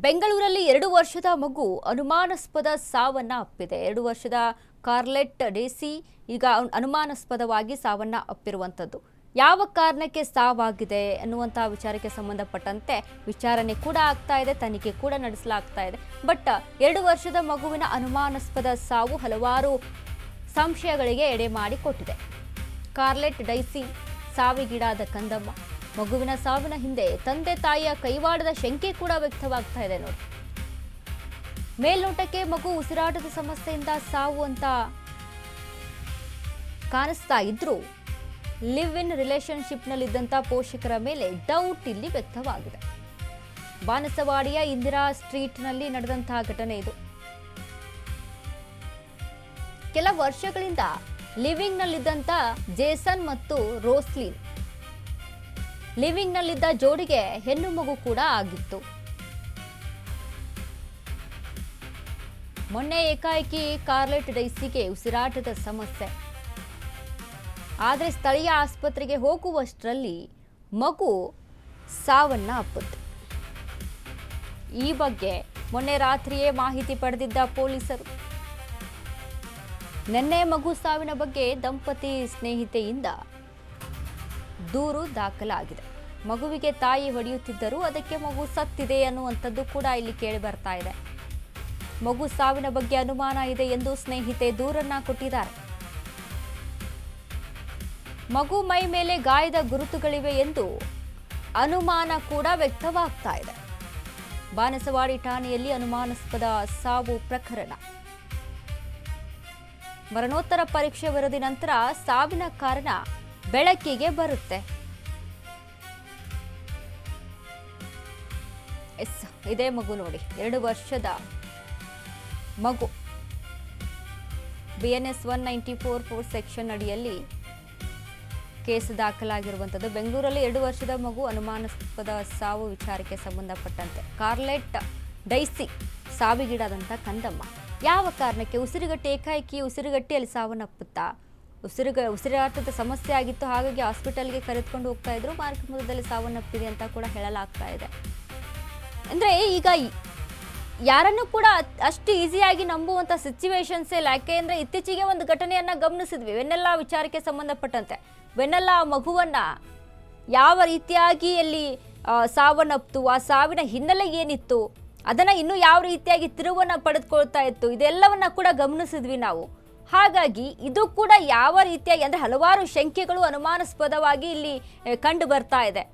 ಬೆಂಗಳೂರಲ್ಲಿ 2 ವರ್ಷದ ಮಗು ಅನುಮಾನಾಸ್ಪದ ಸಾವನ್ನ ಅಪ್ಪಿದೆ. 2 ವರ್ಷದ ಕಾರ್ಲೆಟ್ ಡೇಸಿ ಈಗ ಅನುಮಾನಾಸ್ಪದವಾಗಿ ಸಾವನ್ನ ಅಪ್ಪಿರುವಂತದ್ದು. ಯಾವ ಕಾರಣಕ್ಕೆ ಸಾವಾಗಿದೆ ಅನ್ನುವಂತ ವಿಚಾರಕ್ಕೆ ಸಂಬಂಧಪಟ್ಟಂತೆ ವಿಚಾರಣೆ ಕೂಡ ಆಗ್ತಾ ಇದೆ, ತನಿಖೆ ಕೂಡ ನಡೆಸಲಾಗ್ತಾ ಇದೆ. ಬಟ್ 2 ವರ್ಷದ ಮಗುವಿನ ಅನುಮಾನಾಸ್ಪದ ಸಾವು ಹಲವಾರು ಸಂಶಯಗಳಿಗೆ ಎಡೆ ಮಾಡಿಕೊಟ್ಟಿದೆ. ಕಾರ್ಲೆಟ್ ಡೈಸಿ ಸಾವಿಗೀಡಾದ ಕಂದಮ್ಮ, ಮಗುವಿನ ಸಾವಿನ ಹಿಂದೆ ತಂದೆ ತಾಯಿಯ ಕೈವಾಡದ ಶಂಕೆ ಕೂಡ ವ್ಯಕ್ತವಾಗ್ತಾ ಇದೆ ನೋಡಿ. ಮೇಲ್ನೋಟಕ್ಕೆ ಮಗು ಉಸಿರಾಟದ ಸಮಸ್ಯೆಯಿಂದ ಸಾವು ಅಂತ ಕಾಣಿಸ್ತಾ ಇದ್ರೂ ಲಿವ್ ಇನ್ ರಿಲೇಶನ್ಶಿಪ್ನಲ್ಲಿದ್ದಂಥ ಪೋಷಕರ ಮೇಲೆ ಡೌಟ್ ಇಲ್ಲಿ ವ್ಯಕ್ತವಾಗಿದೆ. ಬಾಣಸವಾಡಿಯ ಇಂದಿರಾ ಸ್ಟ್ರೀಟ್ನಲ್ಲಿ ನಡೆದಂತಹ ಘಟನೆ ಇದು. ಕೆಲ ವರ್ಷಗಳಿಂದ ಲಿವಿಂಗ್ನಲ್ಲಿದ್ದಂಥ ಜೇಸನ್ ಮತ್ತು ರೋಸ್ಲಿನ್, ಲಿವಿಂಗ್ನಲ್ಲಿದ್ದ ಜೋಡಿಗೆ ಹೆಣ್ಣು ಮಗು ಕೂಡ ಆಗಿತ್ತು. ಮೊನ್ನೆ ಏಕಾಏಕಿ ಕಾರ್ಲೆಟ್ ಡೈಸಿಗೆ ಉಸಿರಾಟದ ಸಮಸ್ಯೆ. ಆದರೆ ಸ್ಥಳೀಯ ಆಸ್ಪತ್ರೆಗೆ ಹೋಗುವಷ್ಟರಲ್ಲಿ ಮಗು ಸಾವನ್ನ ಅಪ್ಪುತ್ತೆ. ಈ ಬಗ್ಗೆ ಮೊನ್ನೆ ರಾತ್ರಿಯೇ ಮಾಹಿತಿ ಪಡೆದಿದ್ದ ಪೊಲೀಸರು ನಿನ್ನೆ ಮಗು ಸಾವಿನ ಬಗ್ಗೆ ದಂಪತಿ ಸ್ನೇಹಿತೆಯಿಂದ ದೂರು ದಾಖಲಾಗಿದೆ. ಮಗುವಿಗೆ ತಾಯಿ ಹೊಡೆಯುತ್ತಿದ್ದರು, ಅದಕ್ಕೆ ಮಗು ಸತ್ತಿದೆ ಅನ್ನುವಂಥದ್ದು ಕೂಡ ಇಲ್ಲಿ ಕೇಳಿ ಬರ್ತಾ ಇದೆ. ಮಗು ಸಾವಿನ ಬಗ್ಗೆ ಅನುಮಾನ ಇದೆ ಎಂದು ಸ್ನೇಹಿತೆ ದೂರನ್ನ ಕೊಟ್ಟಿದ್ದಾರೆ. ಮಗು ಮೈ ಮೇಲೆ ಗಾಯದ ಗುರುತುಗಳಿವೆ ಎಂದು ಅನುಮಾನ ಕೂಡ ವ್ಯಕ್ತವಾಗ್ತಾ ಇದೆ. ಬಾಣಸವಾಡಿ ಠಾಣೆಯಲ್ಲಿ ಅನುಮಾನಾಸ್ಪದ ಸಾವು ಪ್ರಕರಣ. ಮರಣೋತ್ತರ ಪರೀಕ್ಷೆ ವರದಿ ನಂತರ ಸಾವಿನ ಕಾರಣ ಬೆಳಕಿಗೆ ಬರುತ್ತೆ. ಇದೇ ಮಗು ನೋಡಿ, 2 ವರ್ಷದ ಮಗು. BNS 194 ಸೆಕ್ಷನ್ ಅಡಿಯಲ್ಲಿ ಕೇಸ್ ದಾಖಲಾಗಿರುವಂಥದ್ದು. ಬೆಂಗಳೂರಲ್ಲಿ 2 ವರ್ಷದ ಮಗು ಅನುಮಾನಾಸ್ಪದ ಸಾವು ವಿಚಾರಕ್ಕೆ ಸಂಬಂಧಪಟ್ಟಂತೆ ಕಾರ್ಲೆಟ್ ಡೈಸಿ ಸಾವಿಗೀಡಾದಂಥ ಕಂದಮ್ಮ ಯಾವ ಕಾರಣಕ್ಕೆ ಉಸಿರುಗಟ್ಟಿ ಏಕಾಏಕಿ ಉಸಿರುಗಟ್ಟಿಯಲ್ಲಿ ಸಾವನ್ನಪ್ಪುತ್ತಾ? ಉಸಿರಾಟದ ಸಮಸ್ಯೆ ಆಗಿತ್ತು, ಹಾಗಾಗಿ ಹಾಸ್ಪಿಟಲ್ಗೆ ಕರೆದುಕೊಂಡು ಹೋಗ್ತಾ ಇದ್ರು, ಮಾರ್ಗಮಧ್ಯದಲ್ಲಿ ಸಾವನ್ನಪ್ಪಿದೆ ಅಂತ ಕೂಡ ಹೇಳಲಾಗ್ತಾ ಇದೆ. ಅಂದರೆ ಈಗ ಯಾರನ್ನು ಕೂಡ ಅಷ್ಟು ಈಸಿಯಾಗಿ ನಂಬುವಂಥ ಸಿಚುವೇಶನ್ಸ್ ಇಲ್ಲ. ಯಾಕೆಂದರೆ ಇತ್ತೀಚೆಗೆ ಒಂದು ಘಟನೆಯನ್ನು ಗಮನಿಸಿದ್ವಿ. ವೆನ್ನೆಲ್ಲಾ ವಿಚಾರಕ್ಕೆ ಸಂಬಂಧಪಟ್ಟಂತೆ ವೆನ್ನೆಲ್ಲಾ ಮಗುವನ್ನು ಯಾವ ರೀತಿಯಾಗಿ ಅಲ್ಲಿ ಸಾವನ್ನಪ್ತು, ಆ ಸಾವಿನ ಹಿನ್ನೆಲೆ ಏನಿತ್ತು, ಅದನ್ನು ಇನ್ನೂ ಯಾವ ರೀತಿಯಾಗಿ ತಿರುವನ್ನು ಪಡೆದುಕೊಳ್ತಾ ಇತ್ತು, ಇದೆಲ್ಲವನ್ನ ಕೂಡ ಗಮನಿಸಿದ್ವಿ ನಾವು. ಹಾಗಾಗಿ ಇದು ಕೂಡ ಯಾವ ರೀತಿಯಾಗಿ ಅಂದರೆ ಹಲವಾರು ಶಂಕೆಗಳು ಅನುಮಾನಾಸ್ಪದವಾಗಿ ಇಲ್ಲಿ ಕಂಡು ಬರ್ತಾ ಇದೆ.